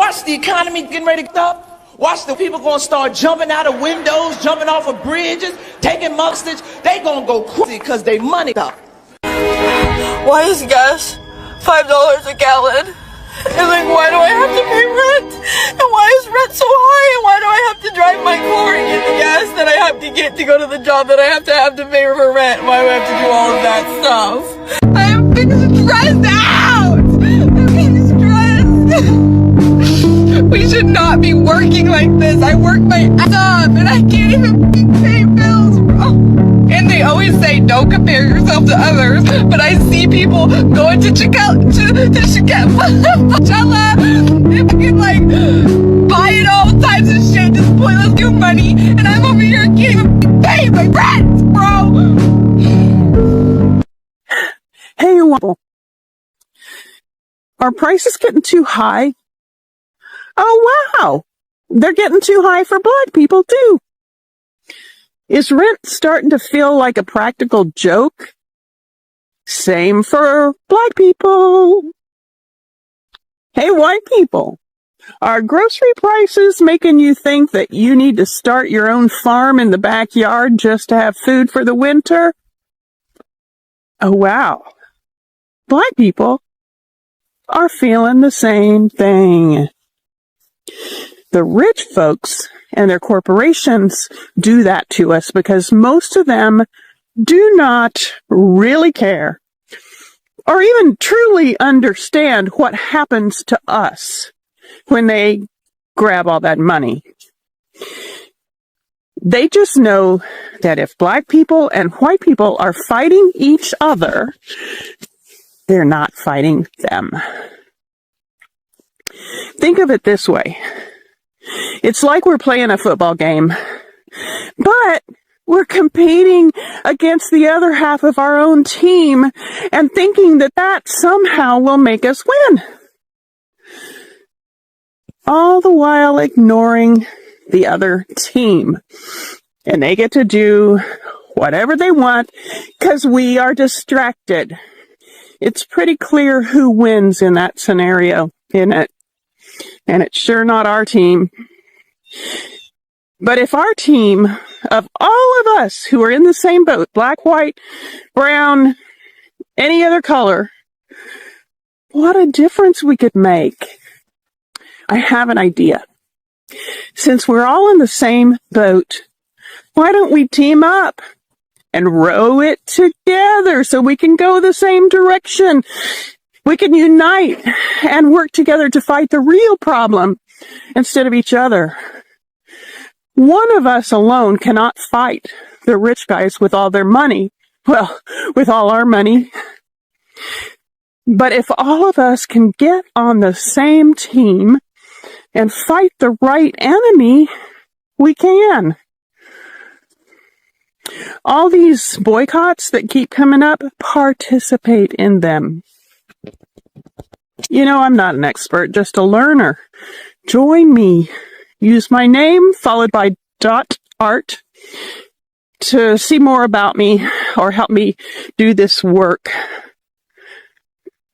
Watch the economy getting ready to up. Watch the people gonna start jumping out of windows, jumping off of bridges, taking mugstage. They gonna go crazy because they money up. Why is gas $5 a gallon? And like, why do I have to pay rent? And why is rent so high? And why do I have to drive my car and get the gas that I have to get to go to the job that I have to pay for rent? Why do I have to do all of that stuff? I'm being stressed out! I'm being stressed! We should not be working like this. I work my ass off and I can't even pay bills, bro. And they always say don't compare yourself to others, but I see people going to Coachella and fucking like buying all types of shit, just pointless new money, and I'm over here can't even pay my rent, bro. Hey, Wobble. Are prices getting too high? Oh, wow. They're getting too high for black people, too. Is rent starting to feel like a practical joke? Same for black people. Hey, white people. Are grocery prices making you think that you need to start your own farm in the backyard just to have food for the winter? Oh, wow. Black people are feeling the same thing. The rich folks and their corporations do that to us because most of them do not really care or even truly understand what happens to us when they grab all that money. They just know that if black people and white people are fighting each other, they're not fighting them. Think of it this way. It's like we're playing a football game, but we're competing against the other half of our own team and thinking that that somehow will make us win. All the while ignoring the other team. And they get to do whatever they want because we are distracted. It's pretty clear who wins in that scenario, isn't it? And it's sure not our team. But if our team of all of us who are in the same boat, black, white, brown, any other color, what a difference we could make. I have an idea. Since we're all in the same boat, why don't we team up and row it together so we can go the same direction? We can unite and work together to fight the real problem instead of each other. One of us alone cannot fight the rich guys with all their money. Well, with all our money. But if all of us can get on the same team and fight the right enemy, we can. All these boycotts that keep coming up, participate in them. You know, I'm not an expert, just a learner. Join me. Use my name, followed by .art, to see more about me or help me do this work.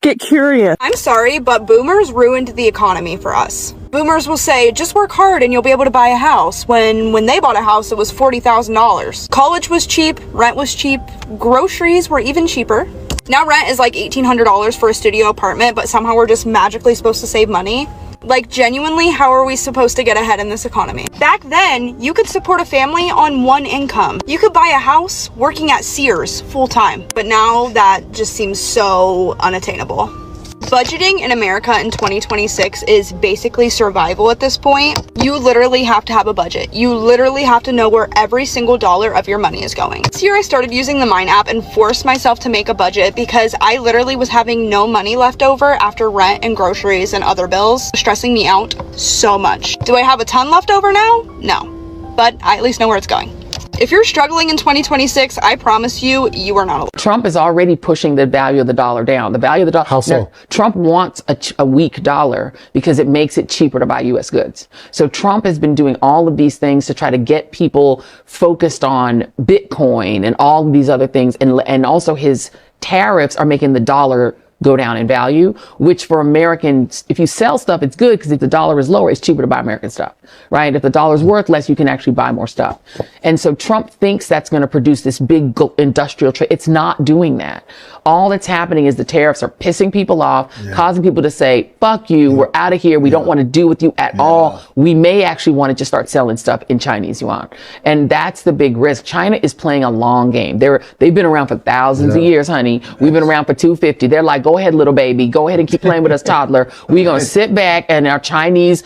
Get curious. I'm sorry, but boomers ruined the economy for us. Boomers will say, just work hard and you'll be able to buy a house. When they bought a house, it was $40,000. College was cheap, rent was cheap, groceries were even cheaper. Now rent is like $1,800 for a studio apartment, but somehow we're just magically supposed to save money. Like, genuinely, how are we supposed to get ahead in this economy? Back then, you could support a family on one income. You could buy a house working at Sears full-time, but now that just seems so unattainable. Budgeting in America in 2026 is basically survival at this point. You literally have to have a budget. You literally have to know where every single dollar of your money is going. This year I started using the Mine app and forced myself to make a budget because I literally was having no money left over after rent and groceries and other bills, stressing me out so much. Do I have a ton left over now? No, but I at least know where it's going. If you're struggling in 2026, I promise you, you are not alone. Trump is already pushing the value of the dollar down. The value of the dollar. How so? Trump wants a weak dollar because it makes it cheaper to buy U.S. goods. So Trump has been doing all of these things to try to get people focused on Bitcoin and all of these other things. And also his tariffs are making the dollar go down in value, which for Americans, if you sell stuff, it's good because if the dollar is lower, it's cheaper to buy American stuff, right? If the dollar's worth less, you can actually buy more stuff. And so Trump thinks that's going to produce this big industrial trade. It's not doing that. All that's happening is the tariffs are pissing people off, causing people to say, fuck you, we're out of here, we don't want to deal with you at all. We may actually want to just start selling stuff in Chinese yuan. And that's the big risk. China is playing a long game. They've been around for thousands of years, honey. We've been around for 250. They're like, go ahead, little baby. Go ahead and keep playing with us, toddler. We're going to sit back in our Chinese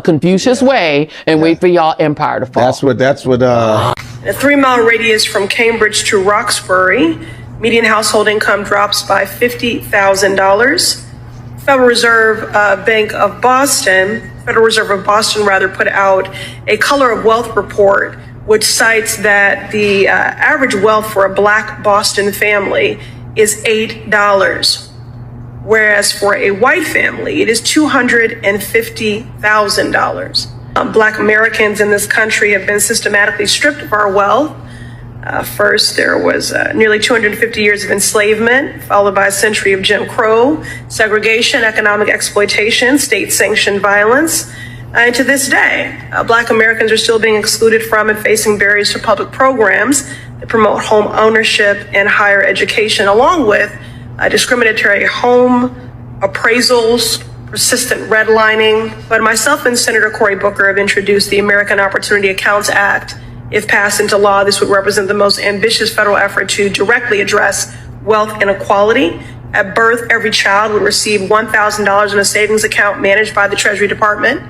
Confucius way and wait for y'all empire to fall. That's what. A 3-mile radius from Cambridge to Roxbury, median household income drops by $50,000. Federal Reserve of Boston put out a Color of Wealth report, which cites that the average wealth for a Black Boston family is $8, whereas for a white family, it is $250,000. Black Americans in this country have been systematically stripped of our wealth. First, there was nearly 250 years of enslavement, followed by a century of Jim Crow, segregation, economic exploitation, state-sanctioned violence. And to this day, Black Americans are still being excluded from and facing barriers to public programs that promote home ownership and higher education, along with discriminatory home appraisals, persistent redlining. But myself and Senator Cory Booker have introduced the American Opportunity Accounts Act. If passed into law, this would represent the most ambitious federal effort to directly address wealth inequality. At birth, every child would receive $1,000 in a savings account managed by the Treasury Department.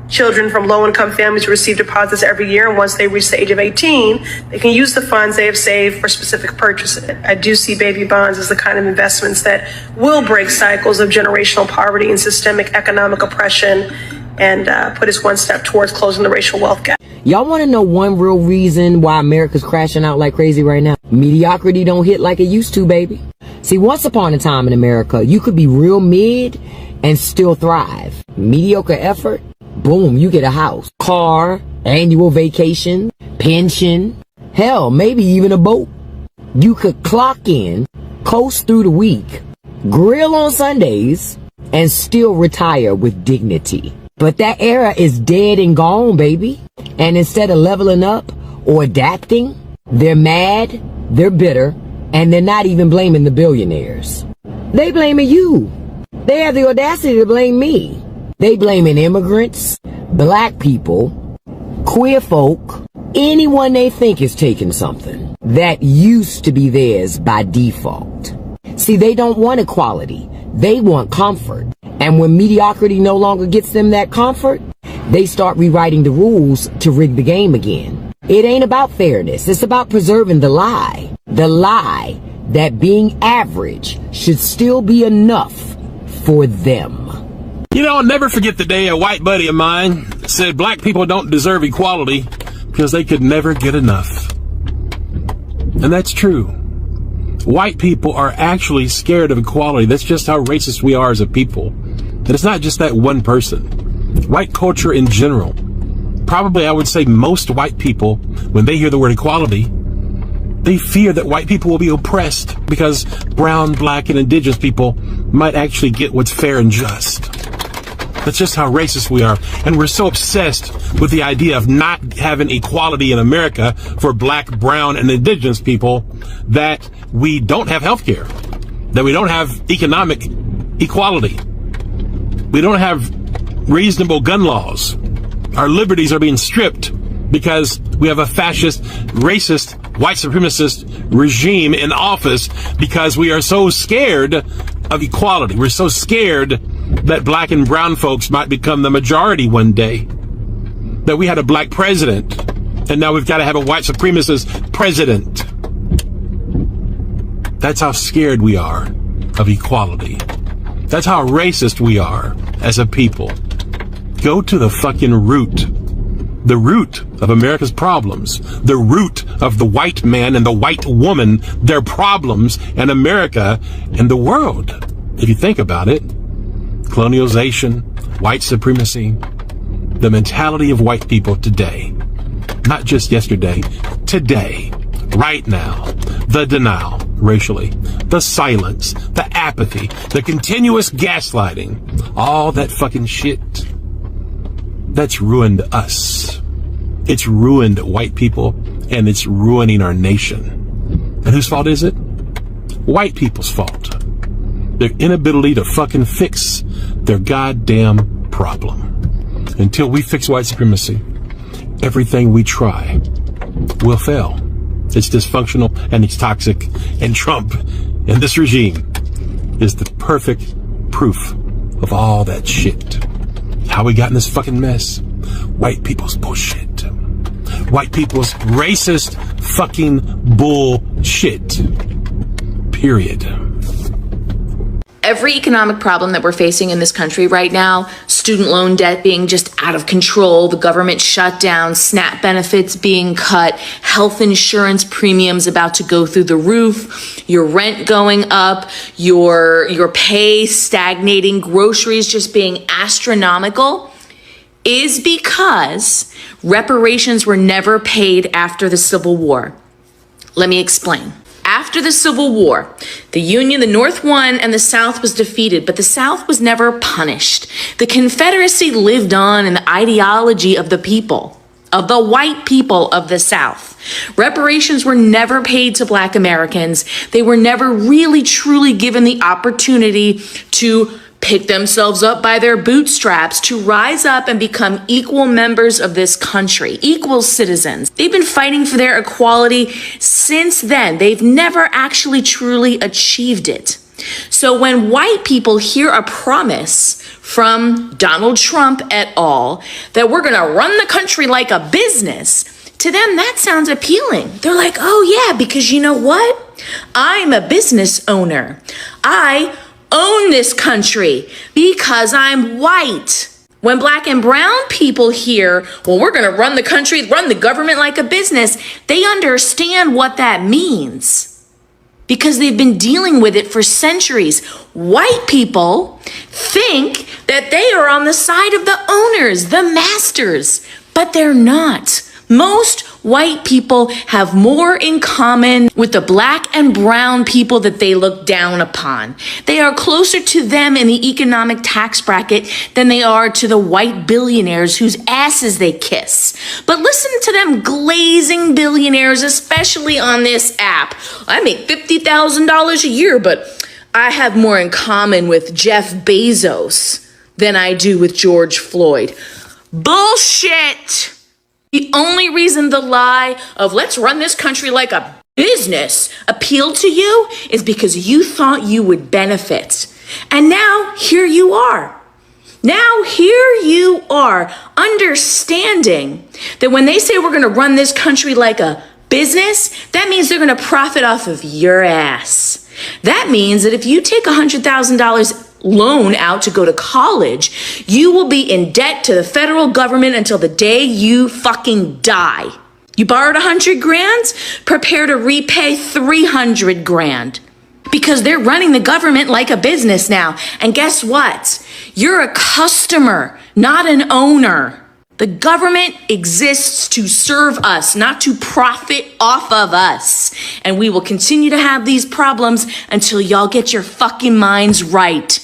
Children from low-income families receive deposits every year, and once they reach the age of 18, they can use the funds they have saved for specific purchases. I do see baby bonds as the kind of investments that will break cycles of generational poverty and systemic economic oppression and put us one step towards closing the racial wealth gap. Y'all want to know one real reason why America's crashing out like crazy right now? Mediocrity don't hit like it used to, baby. See, once upon a time in America, you could be real mid and still thrive. Mediocre effort, boom, you get a house, car, annual vacation, pension, hell, maybe even a boat. You could clock in, coast through the week, grill on Sundays, and still retire with dignity. But that era is dead and gone, baby. And instead of leveling up or adapting, they're mad, they're bitter, and they're not even blaming the billionaires. They blaming you. They have the audacity to blame me. They blaming immigrants, black people, queer folk, anyone they think is taking something that used to be theirs by default. See, they don't want equality. They want comfort. And when mediocrity no longer gets them that comfort, they start rewriting the rules to rig the game again. It ain't about fairness. It's about preserving the lie. The lie that being average should still be enough for them. You know, I'll never forget the day a white buddy of mine said black people don't deserve equality because they could never get enough. And that's true. White people are actually scared of equality. That's just how racist we are as a people. And it's not just that one person. White culture in general. Probably I would say most white people, when they hear the word equality, they fear that white people will be oppressed because brown, black, and indigenous people might actually get what's fair and just. That's just how racist we are. And we're so obsessed with the idea of not having equality in America for black, brown, and indigenous people that we don't have health care, that we don't have economic equality. We don't have reasonable gun laws. Our liberties are being stripped because we have a fascist, racist, white supremacist regime in office because we are so scared of equality. We're so scared that black and brown folks might become the majority one day. That we had a black president, and now we've got to have a white supremacist president. That's how scared we are of equality. That's how racist we are as a people. Go to the fucking root. The root of America's problems. The root of the white man and the white woman, their problems, and America and the world. If you think about it, colonialization, white supremacy, the mentality of white people today, not just yesterday, today, right now, the denial, racially. The silence, the apathy, the continuous gaslighting, all that fucking shit. That's ruined us. It's ruined white people, and it's ruining our nation. And whose fault is it? White people's fault. Their inability to fucking fix their goddamn problem. Until we fix white supremacy, everything we try will fail. It's dysfunctional and it's toxic, and Trump and this regime is the perfect proof of all that shit. How we got in this fucking mess? White people's bullshit. White people's racist fucking bullshit. Period. Every economic problem that we're facing in this country right now, student loan debt being just out of control, the government shutdown, SNAP benefits being cut, health insurance premiums about to go through the roof, your rent going up, your pay stagnating, groceries just being astronomical, is because reparations were never paid after the Civil War. Let me explain. After the Civil War, the Union, the North won and the South was defeated, but the South was never punished. The Confederacy lived on in the ideology of the people, of the white people of the South. Reparations were never paid to Black Americans. They were never really, truly given the opportunity to pick themselves up by their bootstraps, to rise up and become equal members of this country, equal citizens. They've been fighting for their equality since then. They've never actually truly achieved it. So when white people hear a promise from Donald Trump et al. That we're gonna run the country like a business, to them that sounds appealing. They're like, oh yeah, because you know what? I'm a business owner. I own this country because I'm white. When Black and brown people hear, well, we're going to run the country, run the government like a business, they understand what that means because they've been dealing with it for centuries. White people think that they are on the side of the owners, the masters, but they're not. Most white people have more in common with the Black and brown people that they look down upon. They are closer to them in the economic tax bracket than they are to the white billionaires whose asses they kiss. But listen to them glazing billionaires, especially on this app. I make $50,000 a year, but I have more in common with Jeff Bezos than I do with George Floyd. Bullshit! The only reason the lie of let's run this country like a business appealed to you is because you thought you would benefit. And now here you are. Now here you are understanding that when they say we're going to run this country like a business, that means they're going to profit off of your ass. That means that if you take $100,000 loan out to go to college, you will be in debt to the federal government until the day you fucking die. You borrowed 100 grand, prepare to repay 300 grand because they're running the government like a business now. And guess what? You're a customer, not an owner. The government exists to serve us, not to profit off of us. And we will continue to have these problems until y'all get your fucking minds right.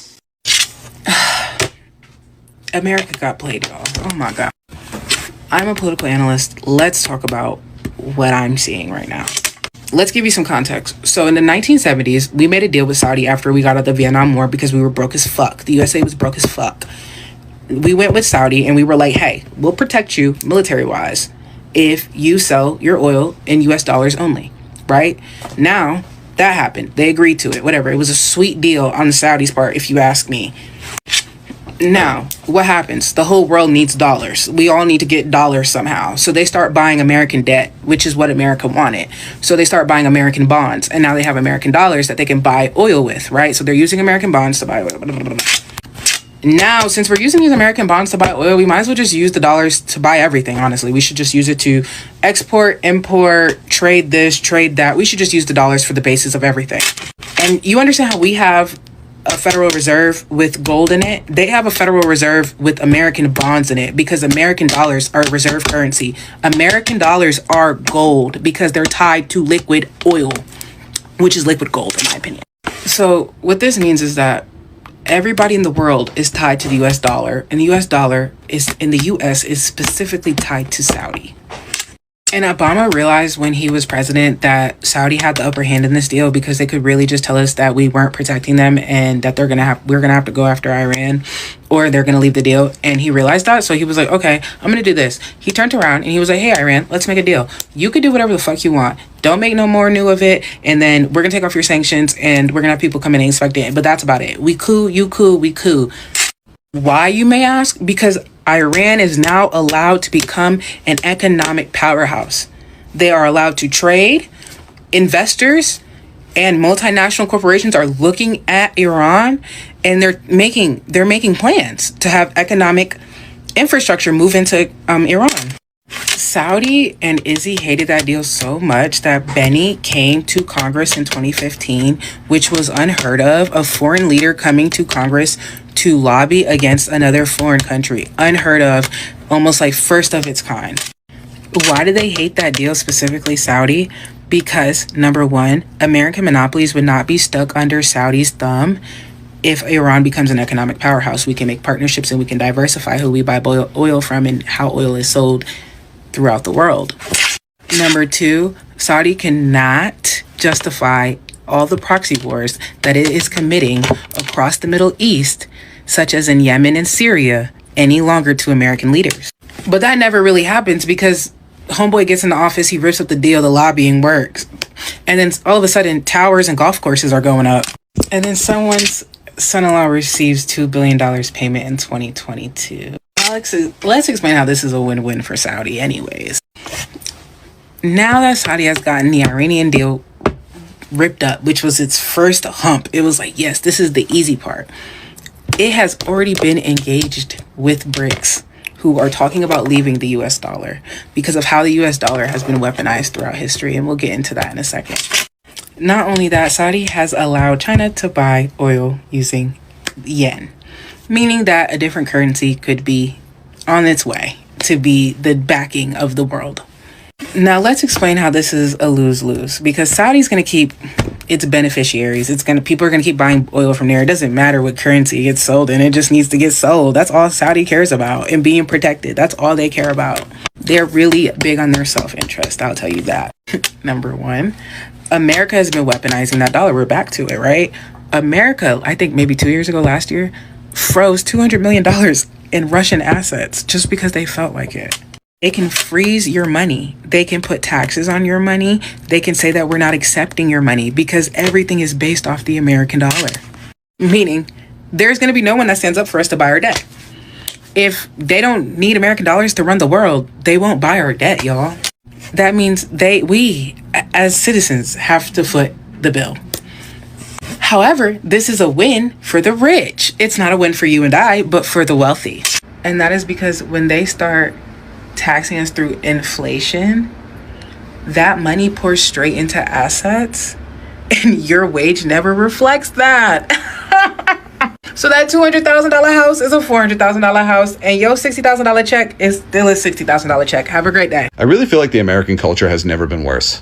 America got played, y'all. Oh my God. I'm a political analyst. Let's talk about what I'm seeing right now. Let's give you some context. So in the 1970s, we made a deal with Saudi after we got out of the Vietnam War because we were broke as fuck. The USA was broke as fuck. We went with Saudi and we were like, hey, we'll protect you military-wise if you sell your oil in US dollars only, right? Now, that happened. They agreed to it, whatever. It was a sweet deal on the Saudis' part, if you ask me. Now, what happens? The whole world needs dollars. We all need to get dollars somehow. So they start buying American debt, which is what America wanted. So they start buying American bonds. And now they have American dollars that they can buy oil with, right? So they're using American bonds to buy oil. Now, since we're using these American bonds to buy oil, we might as well just use the dollars to buy everything, honestly. We should just use it to export, import, trade this, trade that. We should just use the dollars for the basis of everything. And you understand how we have a Federal Reserve with gold in it? They have a Federal Reserve with American bonds in it because American dollars are reserve currency. American dollars are gold because they're tied to liquid oil. which is liquid gold, in my opinion. So what this means is that everybody in the world is tied to the US dollar, and the US dollar is in the US is specifically tied to Saudi. And Obama realized when he was president that Saudi had the upper hand in this deal because they could really just tell us that we weren't protecting them and that we're gonna have to go after Iran, or they're gonna leave the deal. And he realized that, so he was like, okay, I'm gonna do this. He turned around and he was like, hey Iran, let's make a deal. You could do whatever the fuck you want. Don't make no more new of it, and then we're gonna take off your sanctions and we're gonna have people come in and inspect it. But that's about it. We cool, you cool, we cool. Why, you may ask? Because Iran is now allowed to become an economic powerhouse. They are allowed to trade. Investors and multinational corporations are looking at Iran, and they're making plans to have economic infrastructure move into Iran. Saudi and Izzy hated that deal so much that Benny came to Congress in 2015, which was unheard of, a foreign leader coming to Congress to lobby against another foreign country. Unheard of, almost like first of its kind. Why do they hate that deal, specifically Saudi? Because, number one, American monopolies would not be stuck under Saudi's thumb. If Iran becomes an economic powerhouse, we can make partnerships and we can diversify who we buy oil from and how oil is sold throughout the world. Number two, Saudi cannot justify all the proxy wars that it is committing across the Middle East, such as in Yemen and Syria, any longer to American leaders. But that never really happens because homeboy gets in the office, he rips up the deal, the lobbying works. And then all of a sudden, towers and golf courses are going up. And then someone's son-in-law receives $2 billion payment in 2022. Let's explain how this is a win-win for Saudi anyways. Now that Saudi has gotten the Iranian deal ripped up, which was its first hump, it was like, yes, this is the easy part. It has already been engaged with BRICS, who are talking about leaving the US dollar because of how the US dollar has been weaponized throughout history, and we'll get into that in a second. Not only that, Saudi has allowed China to buy oil using yen, meaning that a different currency could be on its way to be the backing of the world. Now let's explain how this is a lose-lose, because Saudi's going to keep its beneficiaries. People are going to keep buying oil from there. It doesn't matter what currency it gets sold in. It just needs to get sold. That's all Saudi cares about, and being protected. That's all they care about. They're really big on their self-interest. I'll tell you that. Number one, America has been weaponizing that dollar. We're back to it, right? America, I think maybe 2 years ago, last year, froze $200 million in Russian assets just because they felt like it. They can freeze your money. They can put taxes on your money. They can say that we're not accepting your money because everything is based off the American dollar. Meaning, there's going to be no one that stands up for us to buy our debt. If they don't need American dollars to run the world, they won't buy our debt, y'all. That means we, as citizens, have to foot the bill. However, this is a win for the rich. It's not a win for you and I, but for the wealthy. And that is because when they start taxing us through inflation, that money pours straight into assets, and your wage never reflects that. So that $200,000 house is a $400,000 house, and your $60,000 check is still a $60,000 check. Have a great day. I really feel like the American culture has never been worse.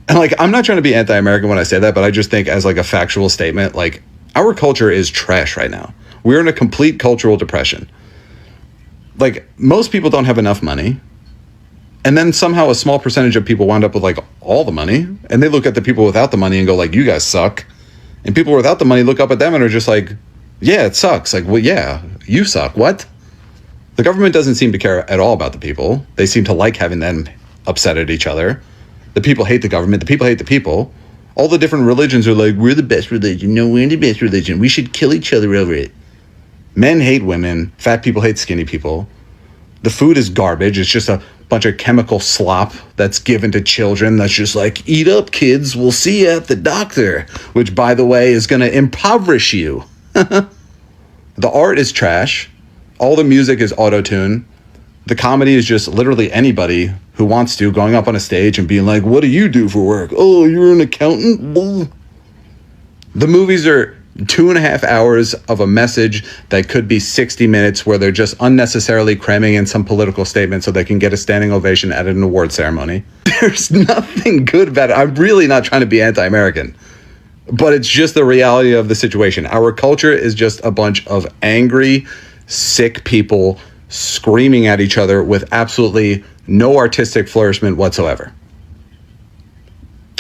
And like, I'm not trying to be anti-American when I say that, but I just think as like a factual statement, like our culture is trash right now. We're in a complete cultural depression. Like, most people don't have enough money. And then somehow a small percentage of people wind up with like all the money, and they look at the people without the money and go like, you guys suck. And people without the money look up at them and are just like, yeah, it sucks. Like, well, yeah, you suck. What? The government doesn't seem to care at all about the people. They seem to like having them upset at each other. The people hate the government. The people hate the people. All the different religions are like, we're the best religion. No, we're the best religion. We should kill each other over it. Men hate women. Fat people hate skinny people. The food is garbage. It's just a bunch of chemical slop that's given to children that's just like, eat up, kids. We'll see you at the doctor. Which, by the way, is going to impoverish you. The art is trash. All the music is auto-tune. The comedy is just literally anybody who wants to going up on a stage and being like, what do you do for work? Oh, you're an accountant? Bull. The movies are 2.5 hours of a message that could be 60 minutes where they're just unnecessarily cramming in some political statement so they can get a standing ovation at an award ceremony. There's nothing good about it. I'm really not trying to be anti-American. but it's just the reality of the situation. Our culture is just a bunch of angry, sick people screaming at each other with absolutely no artistic flourishment whatsoever.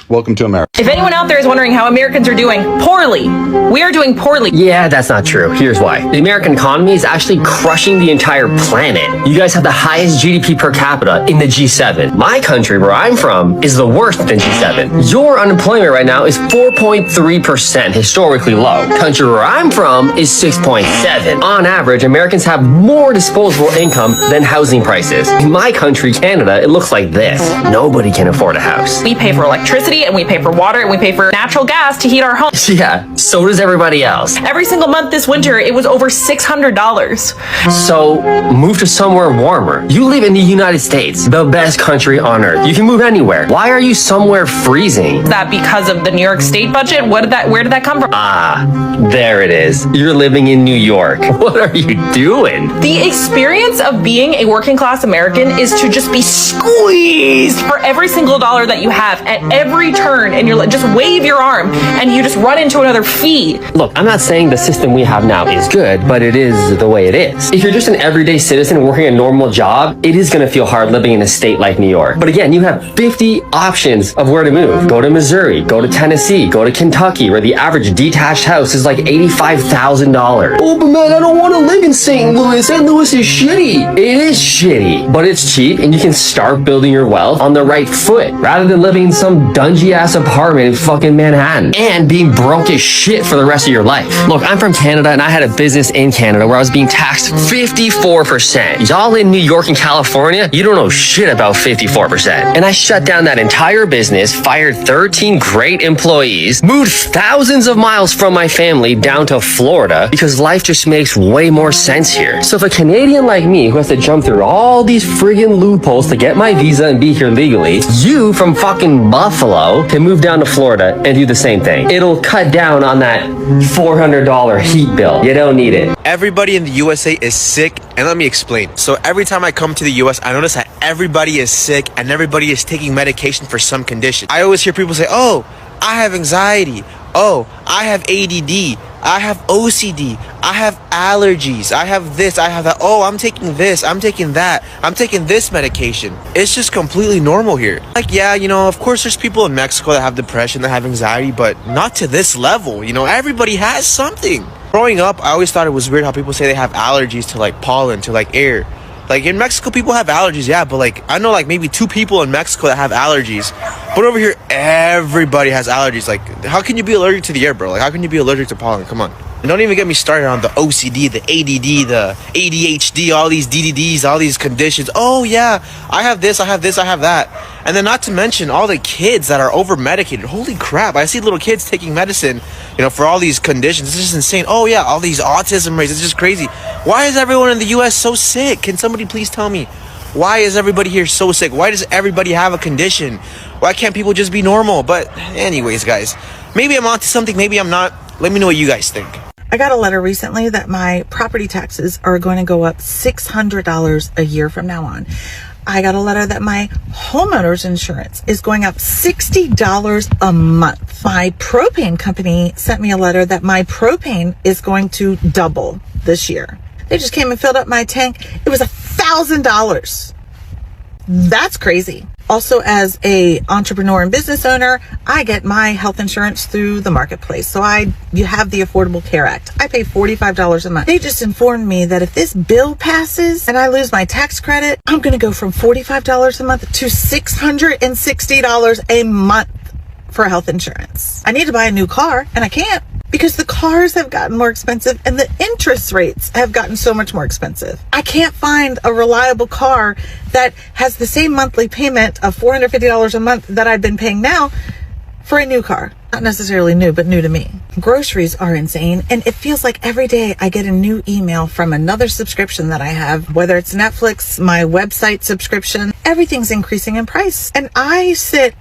Welcome to America. If anyone out there is wondering how Americans are doing poorly, we are doing poorly. Yeah, that's not true. Here's why. The American economy is actually crushing the entire planet. You guys have the highest GDP per capita in the G7. My country, where I'm from, is the worst in G7. Your unemployment right now is 4.3%, historically low. Country where I'm from is 6.7. On average, Americans have more disposable income than housing prices. In my country, Canada, it looks like this. Nobody can afford a house. We pay for electricity, and we pay for water, and we pay for natural gas to heat our homes. Yeah, so does everybody else. Every single month this winter, it was over $600. So, move to somewhere warmer. You live in the United States, the best country on earth. You can move anywhere. Why are you somewhere freezing? Is that because of the New York State budget? Where did that come from? Ah, there it is. You're living in New York. What are you doing? The experience of being a working class American is to just be squeezed for every single dollar that you have at every turn, and you're like, just wave your arm and you just run into another fee. Look, I'm not saying the system we have now is good, but it is the way it is. If you're just an everyday citizen working a normal job, it is going to feel hard living in a state like New York. But again, you have 50 options of where to move. Go to Missouri, go to Tennessee, go to Kentucky, where the average detached house is like $85,000. Oh, but man, I don't want to live in St. Louis. St. Louis is shitty. It is shitty, but it's cheap, and you can start building your wealth on the right foot rather than living in some dungy ass apartment in fucking Manhattan and being broke as shit for the rest of your life. Look, I'm from Canada, and I had a business in Canada where I was being taxed 54%. Y'all in New York and California, you don't know shit about 54%. And I shut down that entire business, fired 13 great employees, moved thousands of miles from my family down to Florida because life just makes way more sense here. So if a Canadian like me who has to jump through all these friggin' loopholes to get my visa and be here legally, you from fucking Buffalo can move down to Florida and do the same thing. It'll cut down on that $400 heat bill. You don't need it. Everybody in the USA is sick, and let me explain. So every time I come to the US, I notice that everybody is sick and everybody is taking medication for some condition. I always hear people say, oh, I have anxiety. Oh, I have ADD. I have OCD. I have allergies. I have this. I have that. Oh, I'm taking this. I'm taking that. I'm taking this medication. It's just completely normal here. Like, yeah, you know, of course there's people in Mexico that have depression, that have anxiety, but not to this level. You know, everybody has something. Growing up, I always thought it was weird how people say they have allergies to like pollen, to like air. Like in Mexico, people have allergies, yeah, but like I know like maybe 2 people in Mexico that have allergies. But over here, everybody has allergies. Like, how can you be allergic to the air, bro? Like, how can you be allergic to pollen? Come on. And don't even get me started on the OCD, the ADD, the ADHD, all these DDDs, all these conditions. Oh yeah, I have this, I have this, I have that. And then not to mention all the kids that are over-medicated. Holy crap, I see little kids taking medicine, you know, for all these conditions. It's just insane. Oh yeah, all these autism rates, it's just crazy. Why is everyone in the US so sick? Can somebody please tell me? Why is everybody here so sick? Why does everybody have a condition? Why can't people just be normal? But anyways, guys, maybe I'm onto something, maybe I'm not. Let me know what you guys think. I got a letter recently that my property taxes are going to go up $600 a year from now on. I got a letter that my homeowner's insurance is going up $60 a month. My propane company sent me a letter that my propane is going to double this year. They just came and filled up my tank. It was $1,000. That's crazy. Also, as a entrepreneur and business owner, I get my health insurance through the marketplace. So you have the Affordable Care Act. I pay $45 a month. They just informed me that if this bill passes and I lose my tax credit, I'm going to go from $45 a month to $660 a month for health insurance. I need to buy a new car, and I can't, because the cars have gotten more expensive and the interest rates have gotten so much more expensive. I can't find a reliable car that has the same monthly payment of $450 a month that I've been paying now for a new car. Not necessarily new, but new to me. Groceries are insane, and it feels like every day I get a new email from another subscription that I have, whether it's Netflix, my website subscription. Everything's increasing in price, and I sit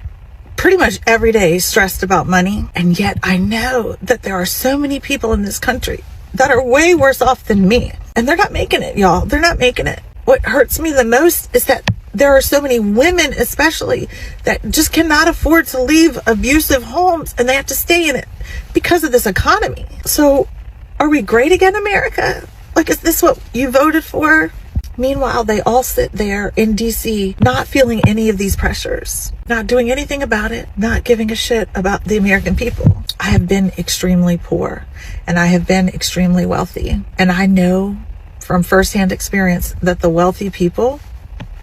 pretty much every day stressed about money, and yet I know that there are so many people in this country that are way worse off than me, and they're not making it, y'all. They're not making it. What hurts me the most is that there are so many women, especially, that just cannot afford to leave abusive homes and they have to stay in it because of this economy. So are we great again, America? Like, is this what you voted for? Meanwhile, they all sit there in DC not feeling any of these pressures, not doing anything about it, not giving a shit about the American people. I have been extremely poor and I have been extremely wealthy. And I know from firsthand experience that the wealthy people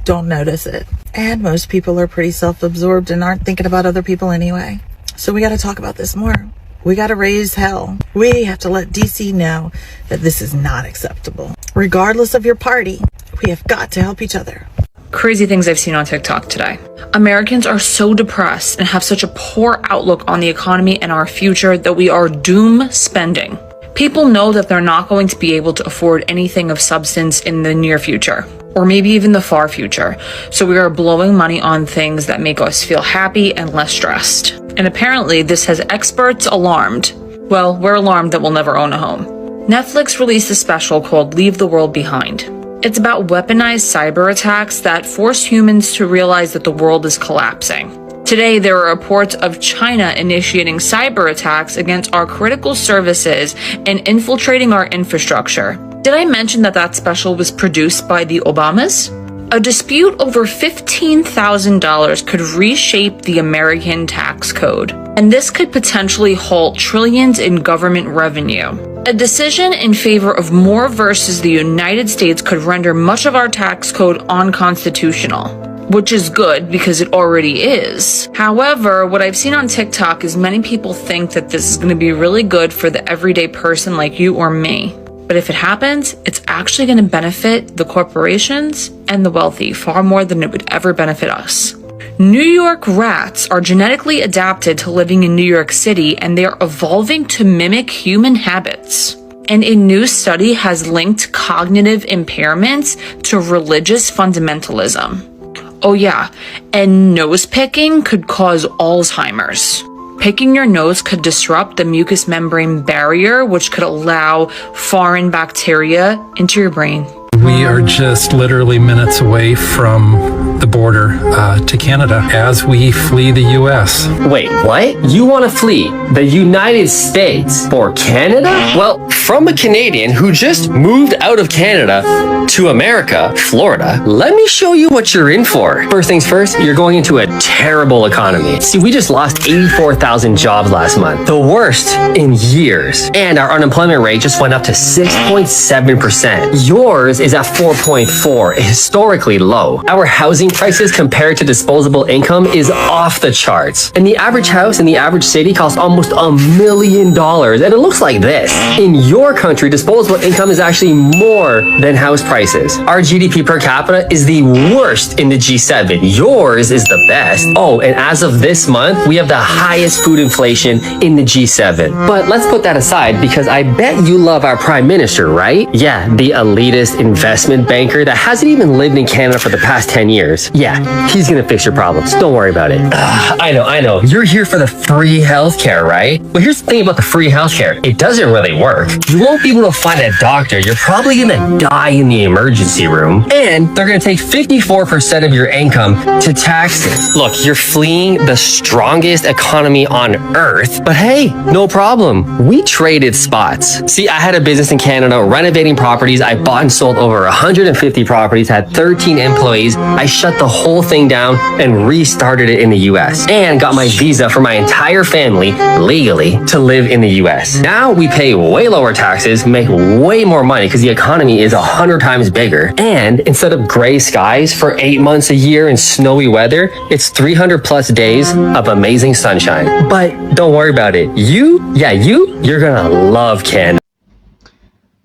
don't notice it. And most people are pretty self-absorbed and aren't thinking about other people anyway. So we got to talk about this more. We got to raise hell. We have to let DC know that this is not acceptable. Regardless of your party, we have got to help each other. Crazy things I've seen on TikTok today. Americans are so depressed and have such a poor outlook on the economy and our future that we are doom spending. People know that they're not going to be able to afford anything of substance in the near future, or maybe even the far future. So we are blowing money on things that make us feel happy and less stressed. And apparently this has experts alarmed. Well, we're alarmed that we'll never own a home. Netflix released a special called Leave the World Behind. It's about weaponized cyber attacks that force humans to realize that the world is collapsing. Today, there are reports of China initiating cyber attacks against our critical services and infiltrating our infrastructure. Did I mention that that special was produced by the Obamas? A dispute over $15,000 could reshape the American tax code, and this could potentially halt trillions in government revenue. A decision in favor of Moore versus the United States could render much of our tax code unconstitutional, which is good because it already is. However, what I've seen on TikTok is many people think that this is going to be really good for the everyday person like you or me. But if it happens, it's actually going to benefit the corporations and the wealthy far more than it would ever benefit us. New York rats are genetically adapted to living in New York City, and they are evolving to mimic human habits. And a new study has linked cognitive impairments to religious fundamentalism. Oh yeah, and nose picking could cause Alzheimer's. Picking your nose could disrupt the mucous membrane barrier, which could allow foreign bacteria into your brain. We are just literally minutes away from the border to Canada as we flee the U.S. Wait, what? You want to flee the United States for Canada? Well, from a Canadian who just moved out of Canada to America, Florida, let me show you what you're in for. First things first, you're going into a terrible economy. See, we just lost 84,000 jobs last month, the worst in years. And our unemployment rate just went up to 6.7%. Yours is at 4.4, historically low. Our housing prices compared to disposable income is off the charts. And the average house in the average city costs almost $1 million. And it looks like this. In your country, disposable income is actually more than house prices. Our GDP per capita is the worst in the G7. Yours is the best. Oh, and as of this month, we have the highest food inflation in the G7. But let's put that aside because I bet you love our prime minister, right? Yeah, the elitist investment banker that hasn't even lived in Canada for the past 10 years. Yeah, he's gonna fix your problems. Don't worry about it. I know. You're here for the free healthcare, right? Well, here's the thing about the free healthcare. It doesn't really work. You won't be able to find a doctor. You're probably gonna die in the emergency room. And they're gonna take 54% of your income to taxes. Look, you're fleeing the strongest economy on earth, but hey, no problem. We traded spots. See, I had a business in Canada renovating properties. I bought and sold over 150 properties, had 13 employees. I shut the whole thing down and restarted it in the US and got my visa for my entire family legally to live in the US. Now we pay way lower taxes, make way more money because the economy is 100 times bigger. And instead of gray skies for 8 months a year and snowy weather, it's 300 plus days of amazing sunshine. But don't worry about it. You're gonna love Canada.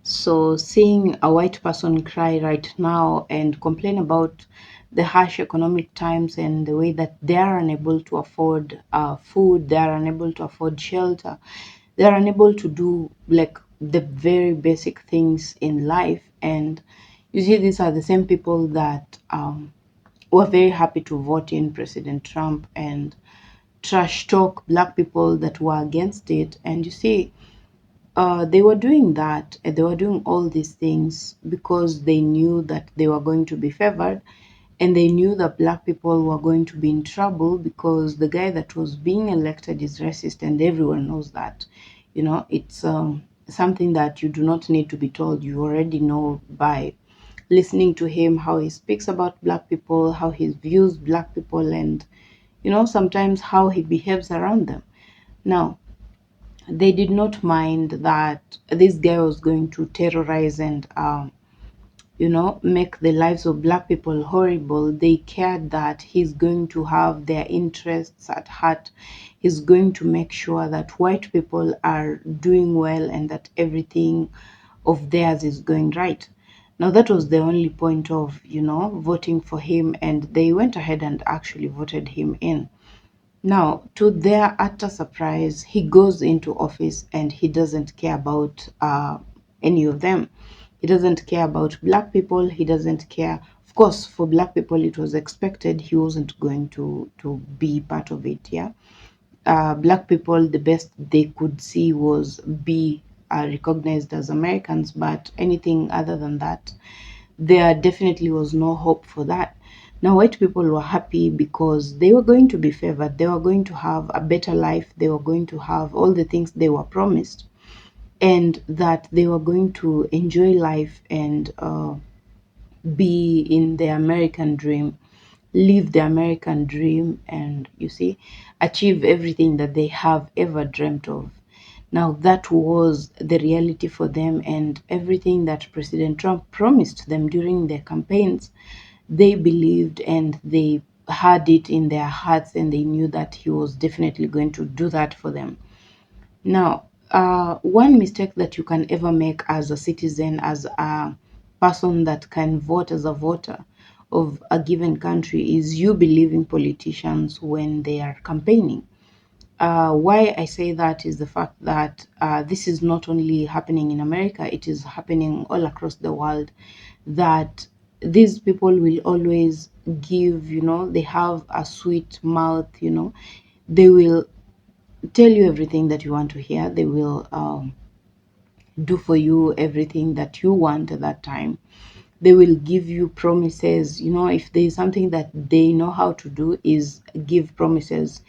So seeing a white person cry right now and complain about the harsh economic times and the way that they are unable to afford food, they are unable to afford shelter, they are unable to do like the very basic things in life. And you see, these are the same people that were very happy to vote in President Trump and trash talk black people that were against it. And you see, they were doing that, and they were doing all these things because they knew that they were going to be favored and they knew that black people were going to be in trouble because the guy that was being elected is racist, and everyone knows that. You know, it's something that you do not need to be told. You already know by listening to him, how he speaks about black people, how he views black people, and you know, sometimes how he behaves around them. Now, they did not mind that this guy was going to terrorize and you know, make the lives of black people horrible. They cared that he's going to have their interests at heart. He's going to make sure that white people are doing well and that everything of theirs is going right. Now, that was the only point of, you know, voting for him, and they went ahead and actually voted him in. Now, to their utter surprise, he goes into office and he doesn't care about any of them. He doesn't care about black people. He doesn't care. Of course, for black people, it was expected he wasn't going to be part of it. Yeah, black people, the best they could see was be recognized as Americans, but anything other than that, there definitely was no hope for that. Now, white people were happy because they were going to be favored. They were going to have a better life. They were going to have all the things they were promised, and that they were going to enjoy life and be in the American dream, live the American dream, and you see, achieve everything that they have ever dreamt of. Now, that was the reality for them, and everything that President Trump promised them during their campaigns, they believed and they had it in their hearts, and they knew that he was definitely going to do that for them. Now, one mistake that you can ever make as a citizen, as a person that can vote as a voter of a given country, is you believing politicians when they are campaigning. Why I say that is the fact that this is not only happening in America, it is happening all across the world, that these people will always give, you know, they have a sweet mouth, you know, they will tell you everything that you want to hear. They will do for you everything that you want at that time. They will give you promises. You know, if there is something that they know how to do is give promises,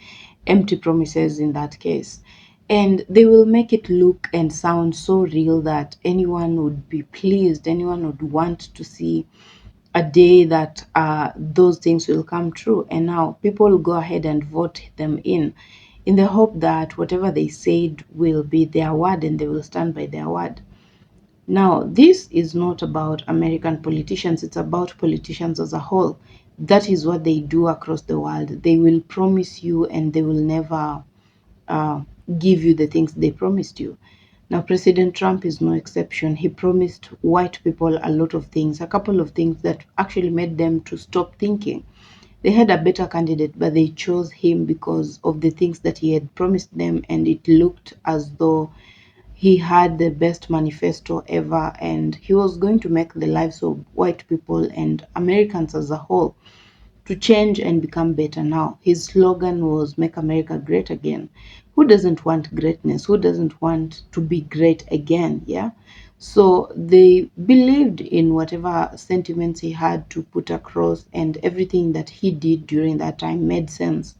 empty promises in that case. And they will make it look and sound so real that anyone would be pleased, anyone would want to see a day that those things will come true. And now people go ahead and vote them in the hope that whatever they said will be their word and they will stand by their word. Now, this is not about American politicians, it's about politicians as a whole. That is what they do across the world. They will promise you and they will never give you the things they promised you. Now, President Trump is no exception. He promised white people a lot of things, a couple of things that actually made them to stop thinking. They had a better candidate, but they chose him because of the things that he had promised them, and it looked as though he had the best manifesto ever, and he was going to make the lives of white people and Americans as a whole to change and become better. Now, his slogan was "Make America Great Again." Who doesn't want greatness? Who doesn't want to be great again? Yeah. So they believed in whatever sentiments he had to put across, and everything that he did during that time made sense.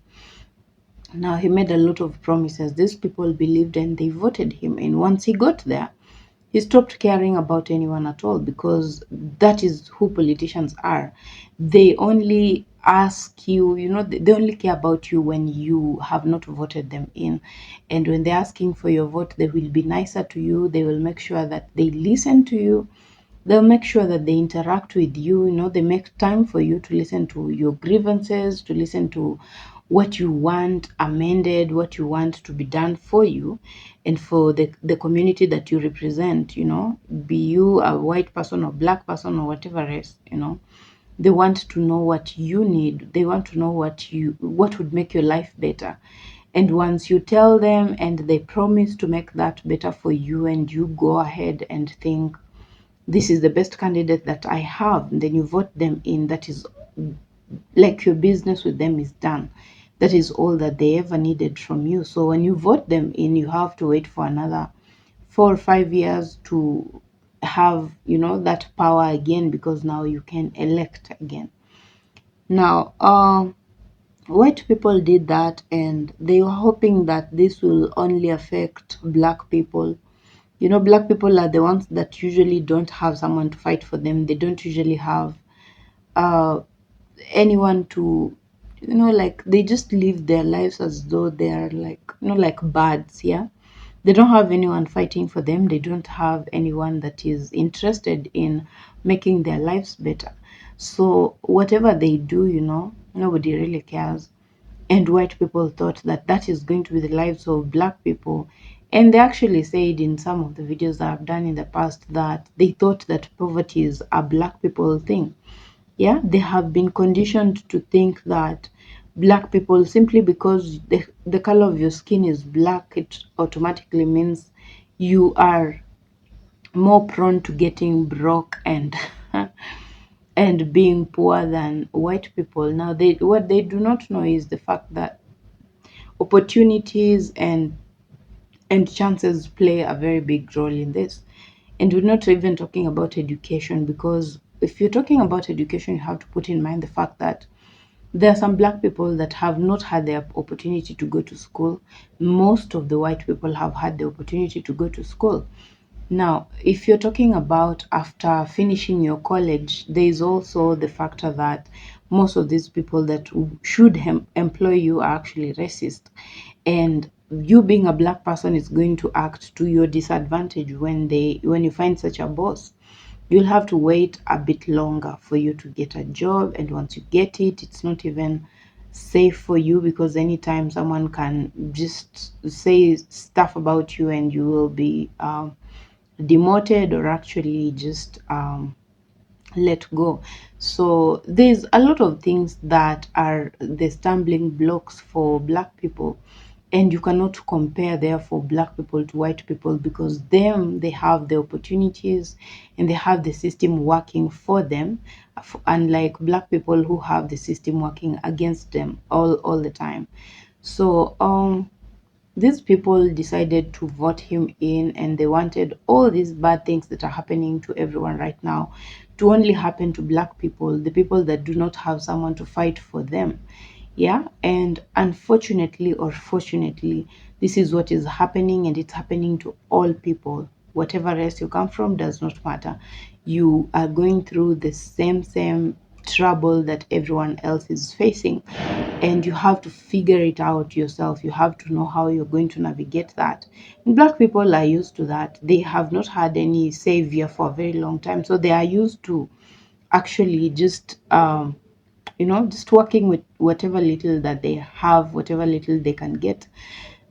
Now, he made a lot of promises. These people believed and they voted him in. Once he got there, he stopped caring about anyone at all, because that is who politicians are. They only ask you, you know, they only care about you when you have not voted them in. And when they're asking for your vote, they will be nicer to you. They will make sure that they listen to you. They'll make sure that they interact with you. You know, they make time for you to listen to your grievances, to listen to what you want amended, what you want to be done for you and for the community that you represent, you know, be you a white person or black person or whatever else, you know. They want to know what you need. They want to know what would make your life better. And once you tell them and they promise to make that better for you, and you go ahead and think, this is the best candidate that I have, and then you vote them in, that is like your business with them is done. That is all that they ever needed from you. So when you vote them in, you have to wait for another 4 or 5 years to have, you know, that power again, because now you can elect again. Now, white people did that, and they were hoping that this will only affect black people. You know, black people are the ones that usually don't have someone to fight for them. They don't usually have uh, anyone to, you know, like they just live their lives as though they are like, you know, like birds. Yeah, they don't have anyone fighting for them. They don't have anyone that is interested in making their lives better. So whatever they do, you know, nobody really cares. And white people thought that that is going to be the lives of black people. And they actually said in some of the videos that I've done in the past that they thought that poverty is a black people thing. Yeah, they have been conditioned to think that black people, simply because the color of your skin is black, it automatically means you are more prone to getting broke and and being poor than white people. Now, what they do not know is the fact that opportunities and chances play a very big role in this. And we're not even talking about education, because if you're talking about education, you have to put in mind the fact that there are some black people that have not had the opportunity to go to school. Most of the white people have had the opportunity to go to school. Now, if you're talking about after finishing your college, there is also the factor that most of these people that should employ you are actually racist. And you being a black person is going to act to your disadvantage when you find such a boss. You'll have to wait a bit longer for you to get a job, and once you get it, it's not even safe for you, because anytime someone can just say stuff about you and you will be demoted or actually just let go. So there's a lot of things that are the stumbling blocks for black people, and you cannot compare therefore black people to white people, because they have the opportunities and they have the system working for them, unlike black people who have the system working against them all the time. So these people decided to vote him in, and they wanted all these bad things that are happening to everyone right now to only happen to black people, the people that do not have someone to fight for them. Yeah, and unfortunately or fortunately, this is what is happening, and it's happening to all people. Whatever race you come from does not matter. You are going through the same trouble that everyone else is facing, and you have to figure it out yourself. You have to know how you're going to navigate that. And black people are used to that. They have not had any savior for a very long time, so they are used to actually just just working with whatever little that they have, whatever little they can get.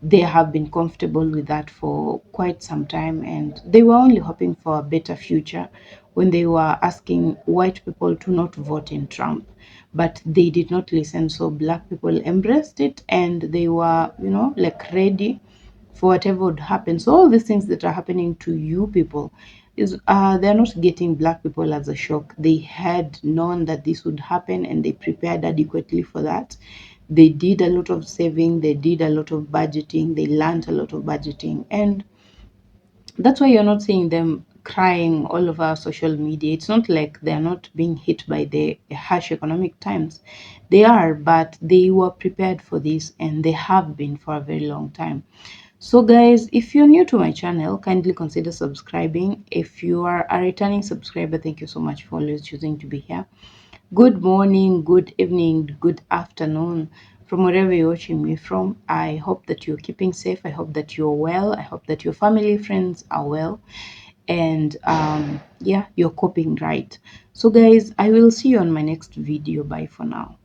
They have been comfortable with that for quite some time, and they were only hoping for a better future when they were asking white people to not vote in Trump. But they did not listen, so black people embraced it, and they were, like ready for whatever would happen. So all these things that are happening to you people is they're not getting black people as a shock. They had known that this would happen, and they prepared adequately for that. They did a lot of saving, they did a lot of budgeting, they learned a lot of budgeting, and that's why you're not seeing them crying all over social media. It's not like they're not being hit by the harsh economic times. They are, but they were prepared for this, and they have been for a very long time. So guys, if you're new to my channel, kindly consider subscribing. If you are a returning subscriber, thank you so much for always choosing to be here. Good morning, good evening, good afternoon from wherever you're watching me from. I hope that you're keeping safe. I hope that you're well. I hope that your family, friends are well, and yeah, you're coping right. So guys, I will see you on my next video. Bye for now.